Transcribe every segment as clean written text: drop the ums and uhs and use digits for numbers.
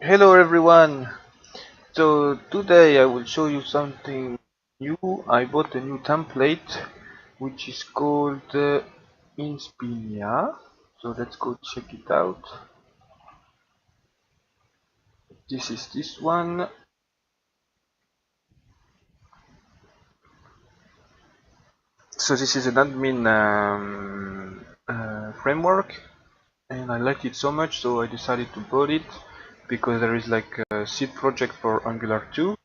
Hello everyone! So today I will show you something new. I bought a new template which is called Inspinia. So let's go check it out. This is this one. So this is an admin framework, and I liked it so much, so I decided to buy it because there is like a seed project for Angular2.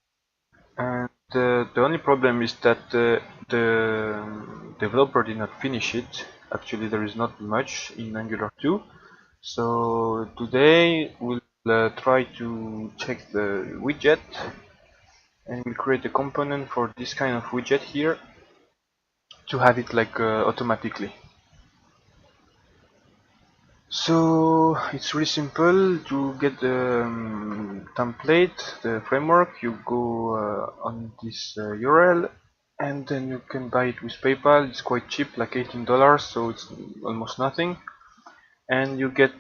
And the only problem is that the developer did not finish it. Actually, there is not much in Angular 2. So today we'll try to check the widget, and we'll create a component for this kind of widget here to have it like automatically. So it's really simple to get the template, the framework. You go on this URL, and then you can buy it with PayPal. It's quite cheap, like $18, so it's almost nothing. And you get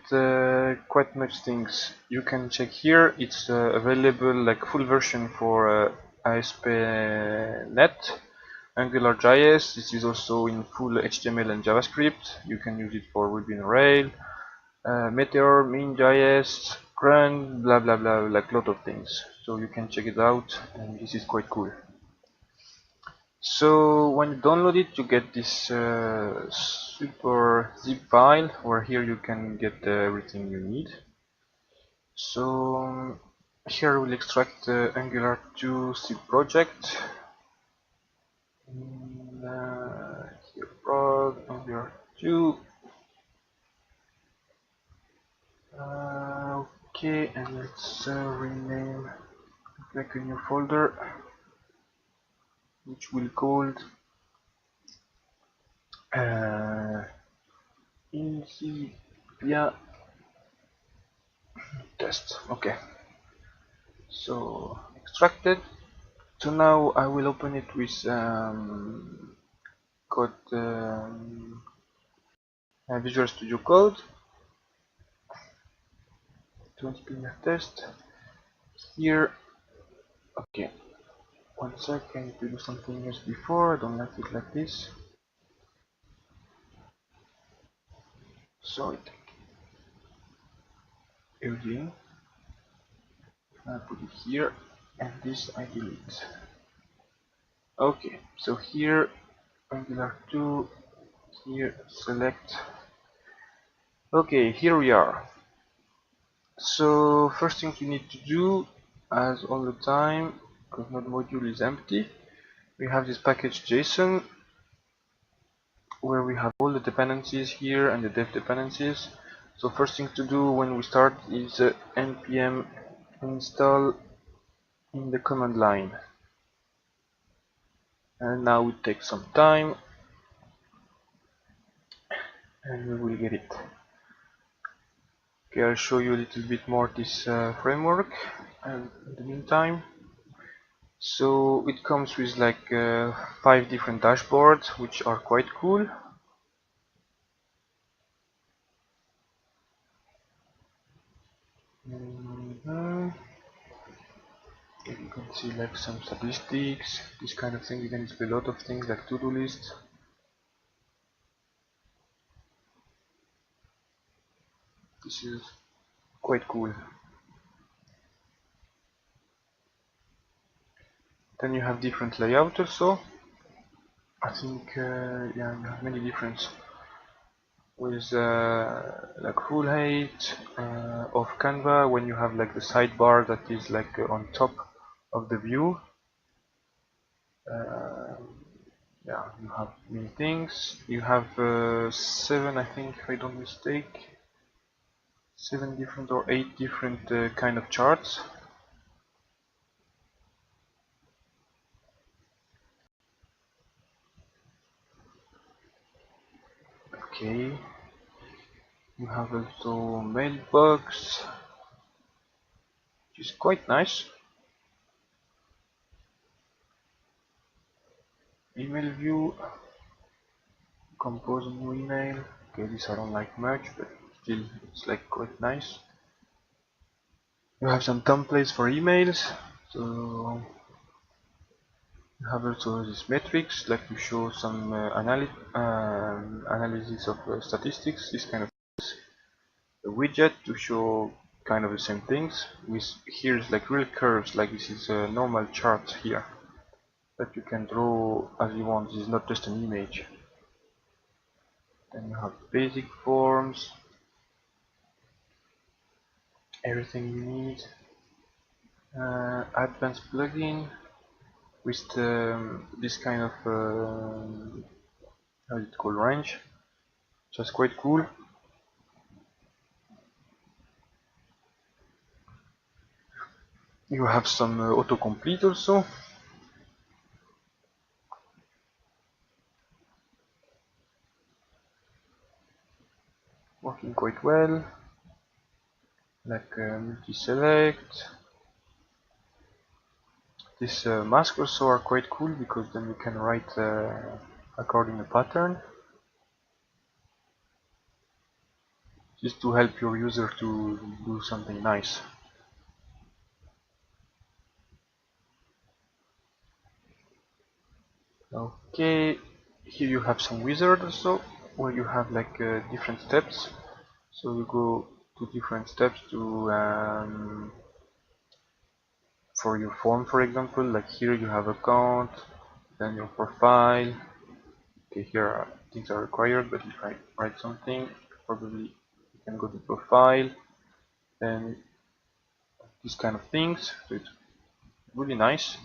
quite much things. You can check here. It's available like full version for ASP.NET, AngularJS. This is also in full HTML and JavaScript. You can use it for Ruby on Rails. Meteor, Min.js, Grunt, blah blah blah, like a lot of things. So you can check it out, and this is quite cool. So when you download it, you get this super zip file, where here you can get everything you need. So here we'll extract the Angular2 zip project. Here prod Angular2. Okay, and let's rename like a new folder which will called uh, Inspia test. Okay, so extracted. So now I will open it with code Visual Studio Code to Inspia test here. Okay, one second, I need to do something else before. I don't like it like this. So everything I put it here, and this I delete. Okay, so here Angular 2, here select. Okay, here we are. So first thing you need to do, as all the time, because node module is empty, we have this package JSON where we have all the dependencies here and the dev dependencies. So first thing to do when we start is npm install in the command line. And now it takes some time, and we will get it. Okay, I'll show you a little bit more this framework, and in the meantime, so it comes with like 5 different dashboards, which are quite cool. You can see like some statistics, this kind of thing. You can display a lot of things like to-do list. This is quite cool. Then you have different layout also. I think yeah, you have many different with like full height of Canva, when you have like the sidebar that is like on top of the view. Uh, yeah, you have many things. You have 7, I think, if I don't mistake, 7 different or 8 different kind of charts. Okay, you have also mailbox, which is quite nice. Email view, compose a new email. Okay, this I don't like much, but still it's like quite nice. You have some templates for emails, so you have also these metrics, like to show some analysis of statistics, this kind of things. A widget to show kind of the same things. With here's like real curves, like this is a normal chart here that you can draw as you want. This is not just an image. Then you have basic forms, everything you need. Advanced plugin with this kind of how is it called, range, so it's quite cool. You have some autocomplete also, working quite well, like multi-select. These masks also are quite cool because then you can write according to pattern, just to help your user to do something nice. Okay, here you have some wizard also, where you have like different steps. So you go to different steps to for your form, for example. Like here you have account, then your profile. Okay, here things are required, but if I write something, probably you can go to profile, then these kind of things. So it's really nice.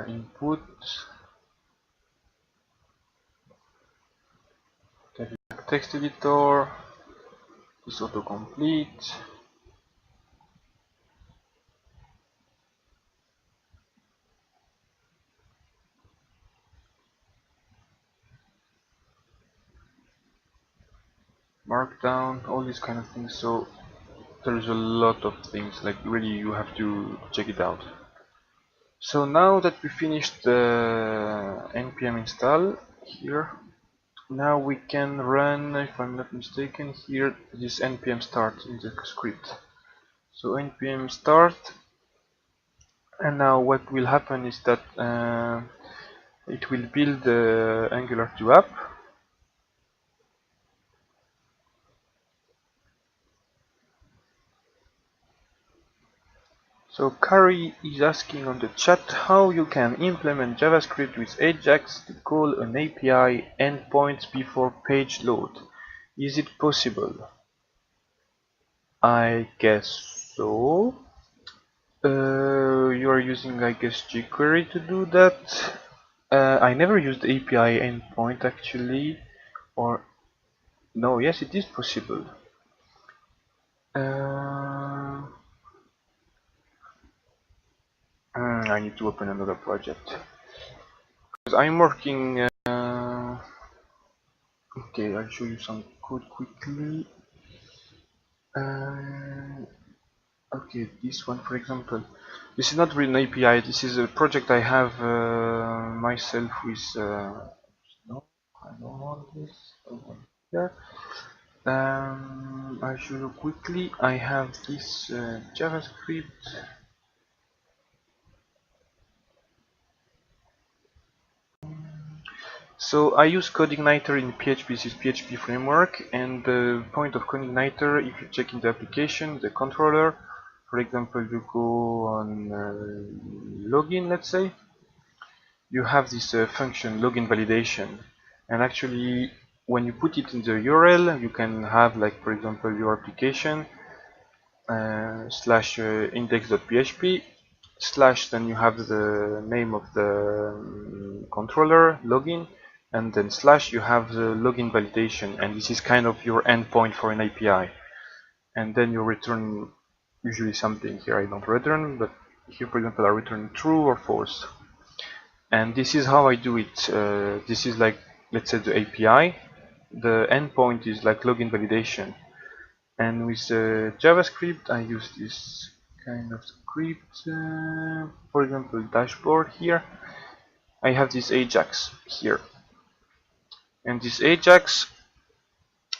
Input, text editor, this autocomplete. Markdown, all these kind of things. So there's a lot of things, like really you have to check it out. So now that we finished the npm install here, now we can run, if I'm not mistaken, here this npm start in the script. So npm start, and now what will happen is that it will build the Angular2 app. So Kari is asking on the chat how you can implement JavaScript with Ajax to call an API endpoint before page load. Is it possible? I guess so. You are using, I guess, jQuery to do that. I never used API endpoint actually, or no, yes, it is possible. I need to open another project because I'm working. Okay, I'll show you some code quickly. Okay, this one, for example, this is not really an API. This is a project I have myself with. No, I don't want this. I want here. I'll show you quickly. I have this JavaScript. So I use CodeIgniter in PHP. This is PHP framework, and the point of CodeIgniter, if you check in the application, the controller, for example, you go on login, let's say, you have this function login validation, and actually when you put it in the URL, you can have, like, for example, your application slash index.php slash, then you have the name of the controller login, and then slash you have the login validation, and this is kind of your endpoint for an API, and then you return usually something. Here I don't return, but here, for example, I return true or false, and this is how I do it. This is like, let's say, the API. The endpoint is like login validation, and with JavaScript I use this kind of script. For example, dashboard here. I have this Ajax here, and this Ajax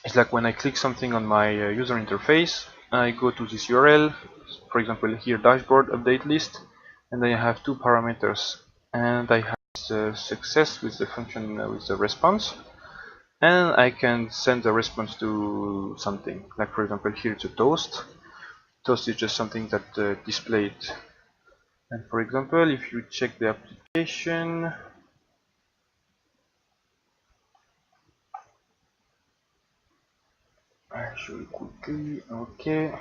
is like when I click something on my user interface, I go to this URL, for example here dashboard update list, and then I have two parameters, and I have the success with the function with the response, and I can send the response to something, like for example here it's a toast. Toast is just something that displayed, and for example if you check the application, I'll show you quickly. Okay.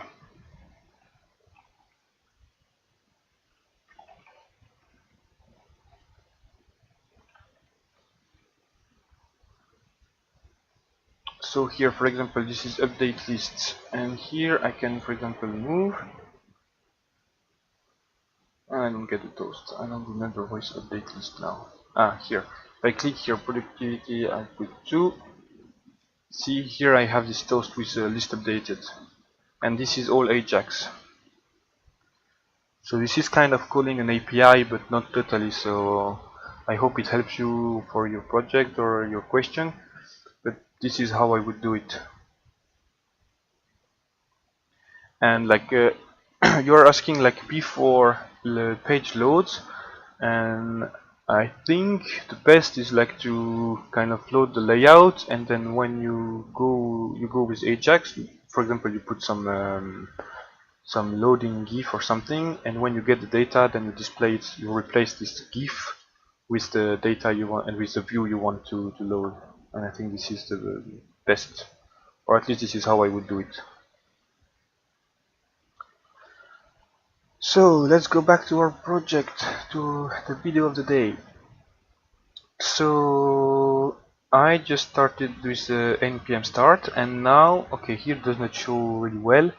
So here, for example, this is update lists, and here I can, for example, move. I don't get the toast. I don't remember voice update list now. Ah, here. If I click here, productivity, I put 2. See, here I have this toast with list updated, and this is all Ajax. So this is kind of calling an API, but not totally. So I hope it helps you for your project or your question. But this is how I would do it. And like you're asking like before the page loads, and I think the best is like to kind of load the layout, and then when you go with Ajax, for example you put some loading GIF or something, and when you get the data then you display it, you replace this GIF with the data you want and with the view you want to load. And I think this is the best, or at least this is how I would do it. So let's go back to our project, to the video of the day. So I just started with the npm start, and now, okay, here does not show really well,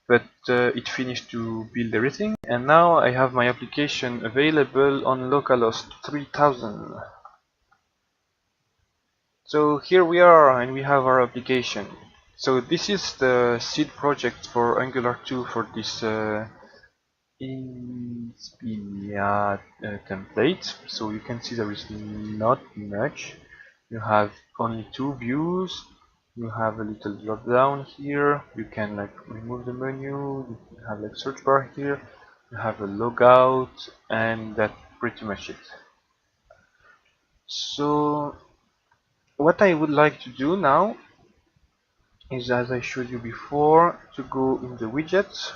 but it finished to build everything, and now I have my application available on localhost 3000. So here we are, and we have our application. So this is the seed project for Angular2 for this Inspinia template. So you can see there is not much. You have only two views. You have a little drop down here. You can like remove the menu. You have like search bar here. You have a logout, and that's pretty much it. So what I would like to do now is, as I showed you before, to go in the widgets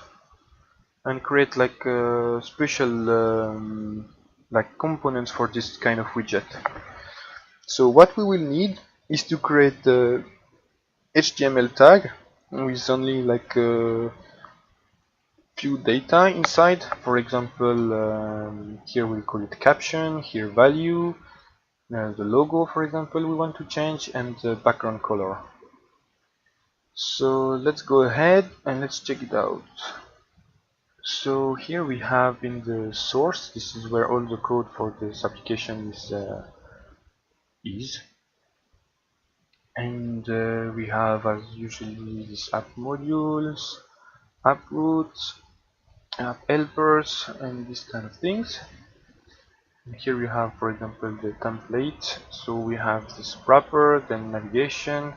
and create like a special like components for this kind of widget. So what we will need is to create the HTML tag with only like a few data inside. For example, here we'll call it caption, here value, the logo for example we want to change, and the background color. So let's go ahead and let's check it out. So here we have in the source, this is where all the code for this application is. And we have as usually these app modules, app roots, app helpers, and these kind of things. And here we have, for example, the template. So we have this wrapper, then navigation,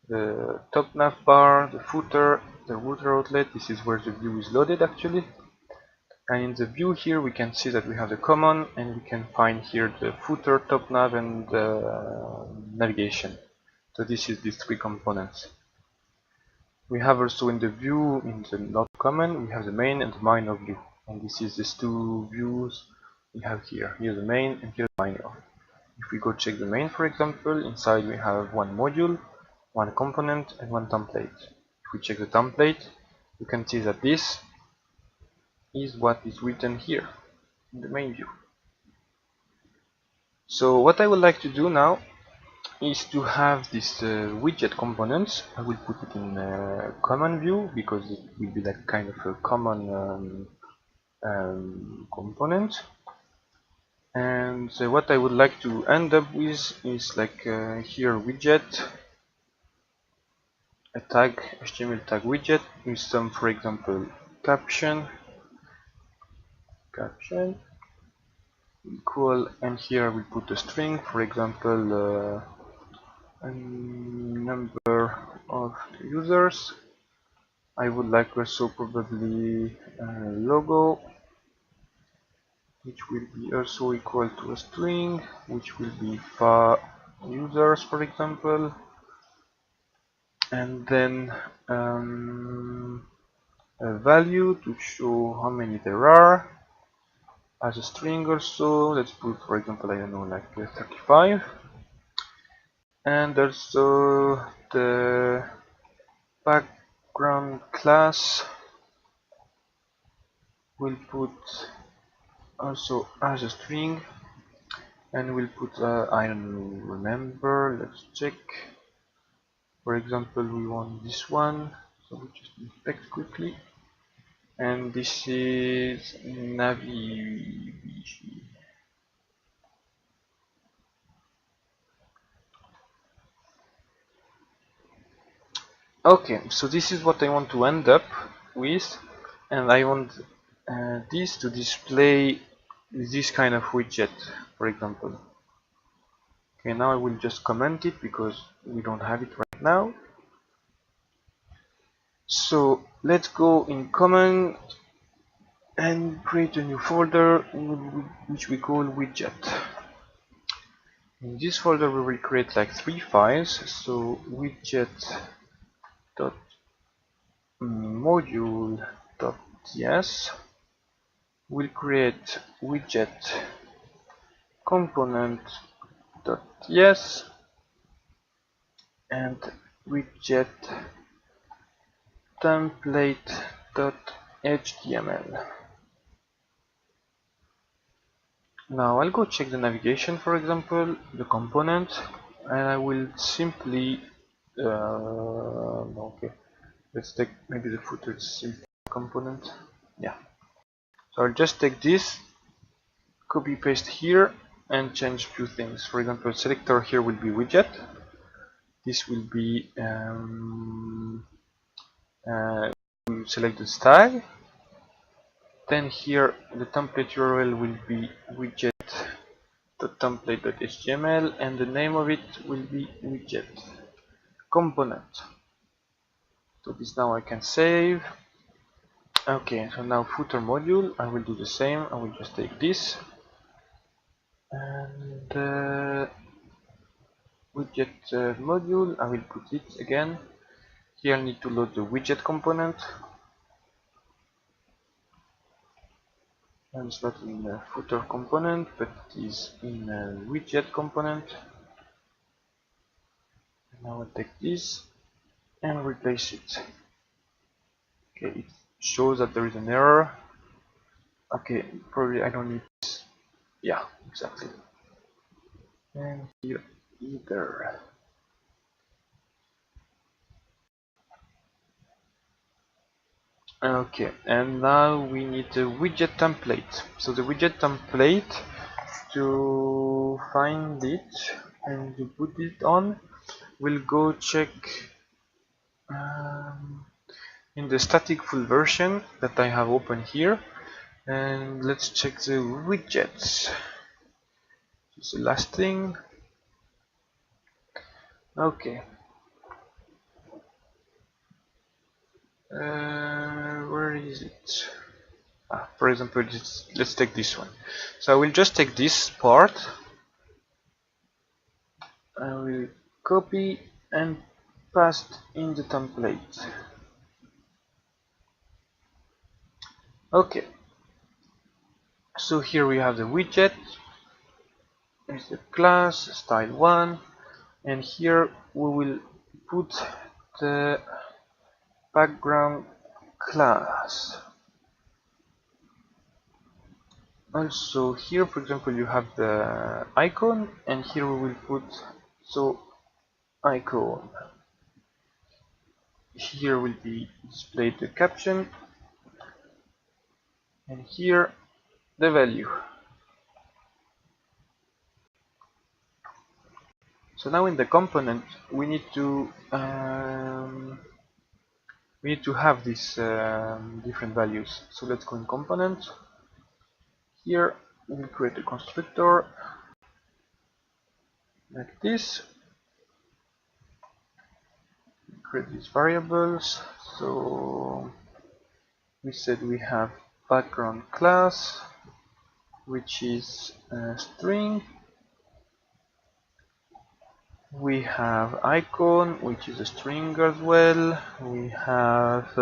the top nav bar, the footer, the router outlet. This is where the view is loaded actually. And in the view here we can see that we have the common, and we can find here the footer, top nav, and navigation. So this is these three components. We have also in the view, in the not common, we have the main and the minor view. And this is these two views we have here. Here the main and here the minor. If we go check the main, for example, inside we have one module, one component, and one template. If we check the template, you can see that this is what is written here in the main view. So what I would like to do now is to have this widget components. I will put it in common view because it will be like kind of a common component. And what I would like to end up with is like here widget, a tag, HTML tag widget with some, for example, caption equal, and here we put a string, for example a number of users, I would like also probably a logo, which will be also equal to a string, which will be for users, for example, and then a value to show how many there are as a string also. Let's put, for example, I don't know, like 35, and also the background class will put also as a string, and we'll put I don't remember, let's check. For example, we want this one, so we just inspect quickly, and this is navigation. Okay, so this is what I want to end up with, and I want this to display this kind of widget, for example. Okay, now I will just comment it because we don't have it right now. So let's go in common and create a new folder which we call widget. In this folder we will create like 3 files, so widget.module.ts will create widget component.ts and widget template.html. Now I'll go check the navigation, for example, the component, and I will simply okay, let's take maybe the footer simple component. Yeah, so I'll just take this, copy paste here, and change a few things. For example, selector here will be widget. This will be select the style. Then here the template URL will be widget.template.html, and the name of it will be widget component. So this now I can save. Okay, so now footer module, I will do the same. I will just take this and widget module, I will put it again. Here I need to load the widget component, and it's not in the footer component, but it is in a widget component. And now I'll take this and replace it. Okay, it shows that there is an error. Okay, probably I don't need this. Yeah, exactly. And here either. Okay, and now we need a widget template. So the widget template, to find it and to put it on, we'll go check in the static full version that I have open here, and let's check the widgets. This is the last thing. Okay. Where is it? For example, let's take this one. So I will just take this part, I will copy and paste in the template. Okay, so here we have the widget, there's the class style1, and here we will put the background class. Also here, for example, you have the icon, and here we will put icon. Here will be displayed the caption, and here the value. So now in the component we need to have these different values. So let's go in component. Here we'll create a constructor like this. Create these variables. So we said we have background class, which is a string. We have icon, which is a string as well. We have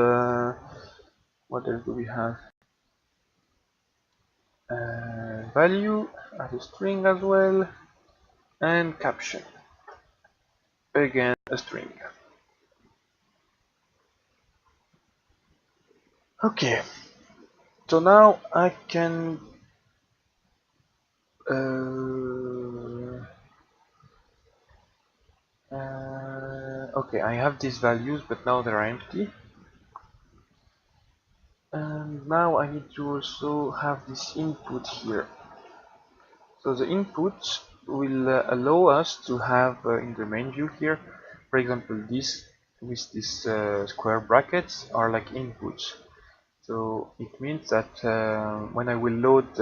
what else do we have? Value as a string as well, and caption, again a string. Okay, so now I can okay, I have these values, but now they're empty. And now I need to also have this input here. So the input will allow us to have in the main view here, for example, this with these square brackets are like inputs. So it means that when I will load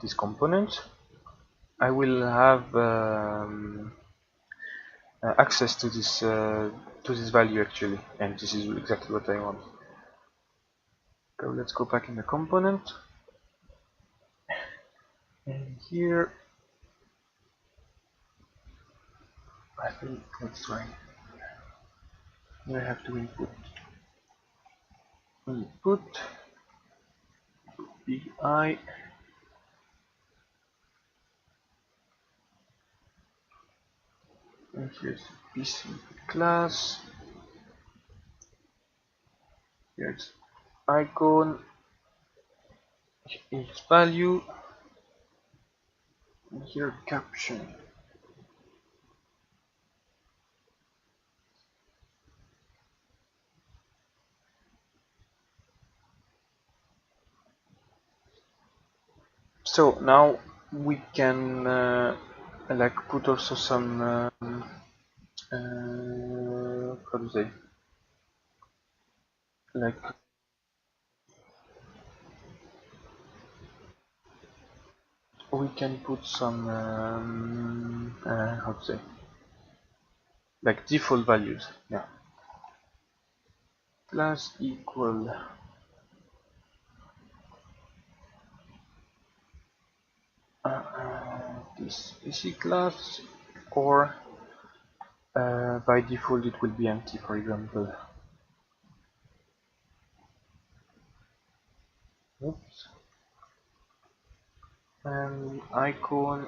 this component, I will have access to this value actually, and this is exactly what I want. So let's go back in the component, and here I think let's try. Here I have to input big I, and here's PC class. Here's icon, its value, and here caption. So now we can like put also some how to say, like we can put some how to say, like default values. Yeah, class equal this PC class, or by default it will be empty, for example. Oops. And icon,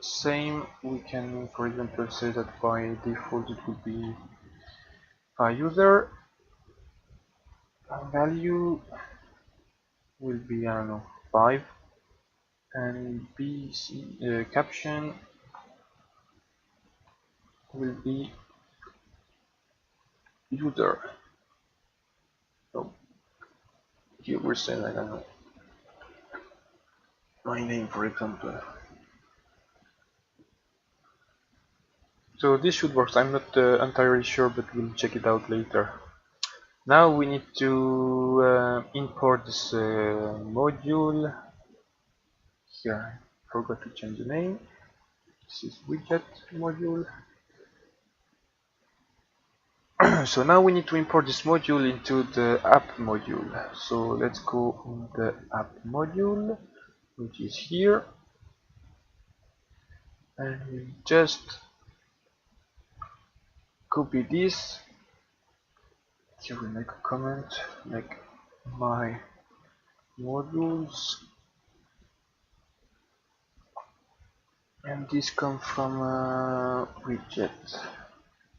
same. We can, for example, say that by default it would be by user. Value will be, I don't know, 5, and BC caption will be user. So here we're saying, I don't know, my name, for example. So this should work. I'm not entirely sure, but we'll check it out later. Now we need to import this module. Here I forgot to change the name. This is widget module. So now we need to import this module into the app module. So let's go in the app module, which is here, and we just copy this. Here we make a comment like my modules, and this comes from widget,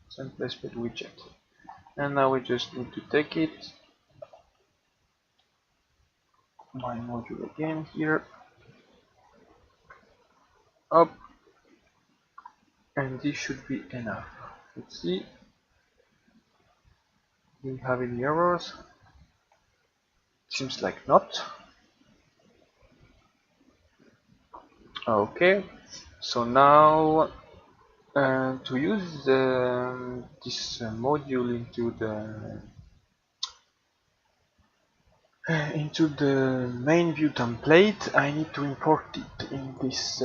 simplest widget. And now we just need to take it, my module again here, up, and this should be enough. Let's see, do we have any errors? Seems like not. Okay, so now to use this module into the main view template, I need to import it in this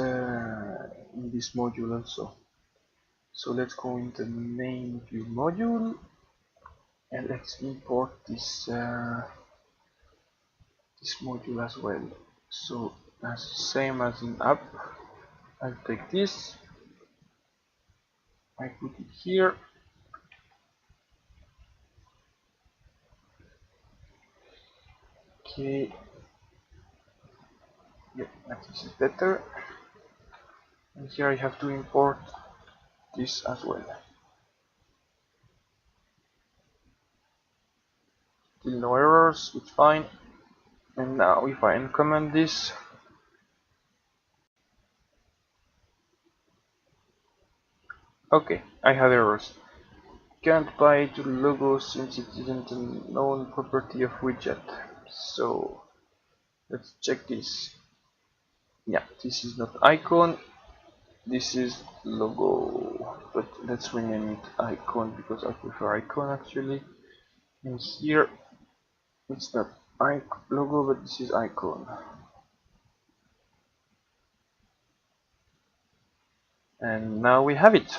module also. So let's go in the main view module and let's import this module as well. So as same as in app, I'll take this, I put it here. Okay, yeah, this is better. And here I have to import this as well. Still no errors, it's fine. And now if I uncomment this, okay, I have errors. Can't buy the logo since it isn't a known property of widget. So let's check this. Yeah, this is not icon, this is logo. But let's rename it icon because I prefer icon actually. And here it's not logo, but this is icon. And now we have it.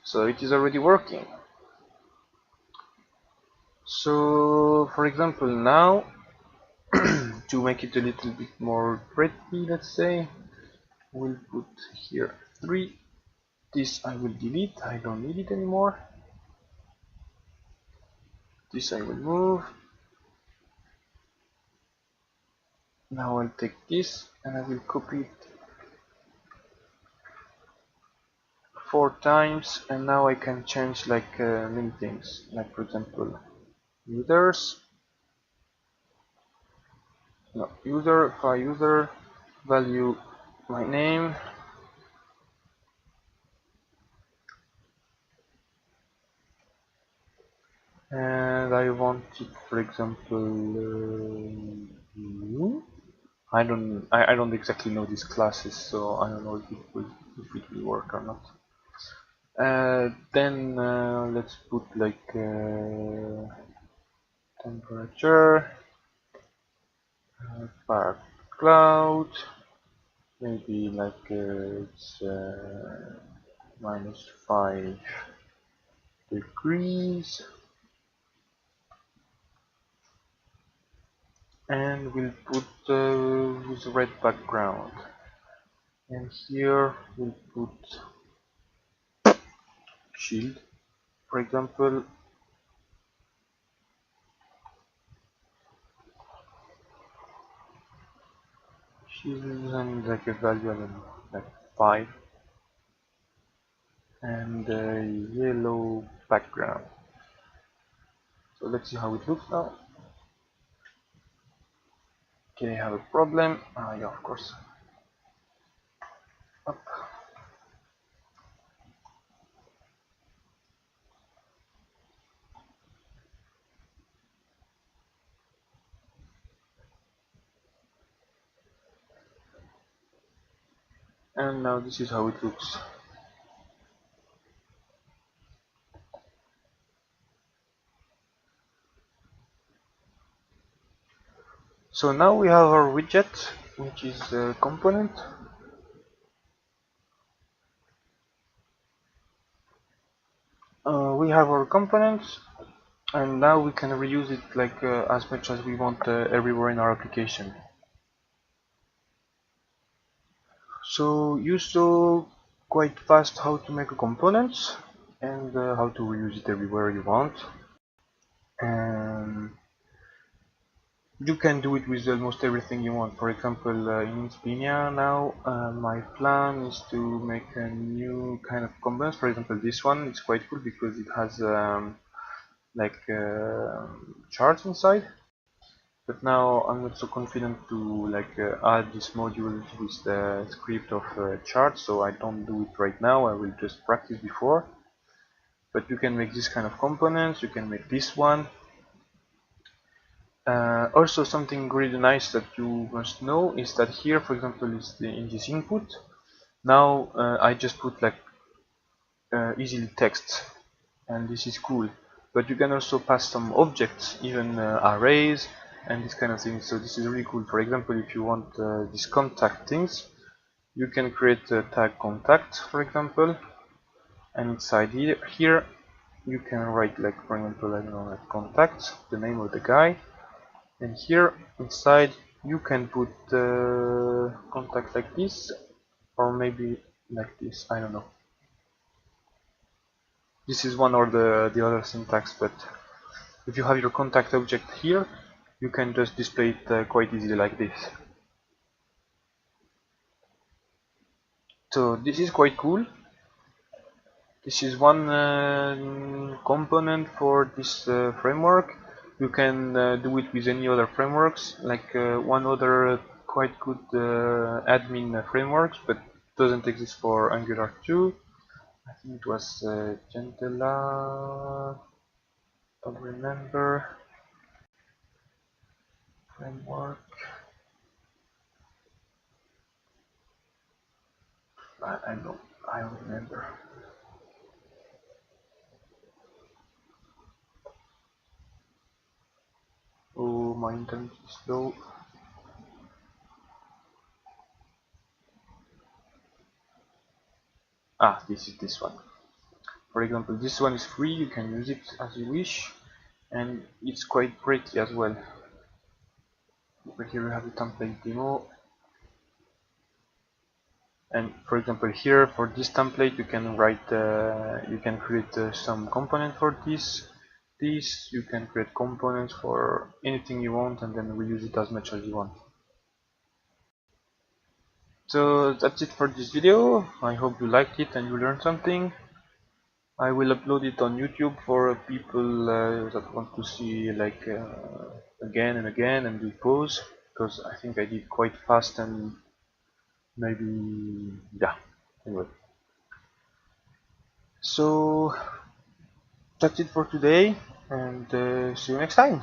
So it is already working. So for example now, to make it a little bit more pretty, let's say, we'll put here 3. This I will delete, I don't need it anymore. This I will move. Now I'll take this and I will copy it 4 times, and now I can change like many things, like for example users, no, user, file user, value my name, and I want it, for example, new. I don't exactly know these classes, so I don't know if it will work or not. Then let's put like temperature, fire cloud, maybe like it's -5 degrees, and we'll put with red background. And here we'll put shield, for example. Shield and like a value, I don't know, like 5, and yellow background. So let's see how it looks now. Okay, I have a problem. Yeah, of course. Up. And now this is how it looks. So now we have our widget, which is a component. We have our components, and now we can reuse it like as much as we want everywhere in our application. So you saw quite fast how to make a component and how to reuse it everywhere you want. And you can do it with almost everything you want. For example, in Inspinia now, my plan is to make a new kind of components. For example, this one is quite cool because it has like charts inside. But now I'm not so confident to like add this module with the script of chart, so I don't do it right now. I will just practice before. But you can make this kind of components. You can make this one. Also, something really nice that you must know is that here, for example, is in this input. Now I just put like easily text, and this is cool. But you can also pass some objects, even arrays and this kind of thing. So this is really cool. For example, if you want these contact things, you can create a tag contact, for example, and inside here you can write, like, for example, I don't know, like contacts, the name of the guy, and here inside you can put contact like this, or maybe like this, I don't know. This is one or the other syntax, but if you have your contact object here, you can just display it quite easily like this. So this is quite cool. This is one component for this framework. You can do it with any other frameworks, like one other quite good admin frameworks, but doesn't exist for Angular 2. I think it was Gentela, don't remember, framework. I don't, I don't remember. Oh, my internet is slow. Ah, this is this one. For example, this one is free, you can use it as you wish, and it's quite pretty as well. Over here we have the template demo, and for example here for this template you can write, you can create some component for this. You can create components for anything you want and then reuse it as much as you want. So that's it for this video. I hope you liked it and you learned something. I will upload it on YouTube for people that want to see, like, again and again and do pause, because I think I did quite fast and maybe, yeah, anyway. So that's it for today, and see you next time.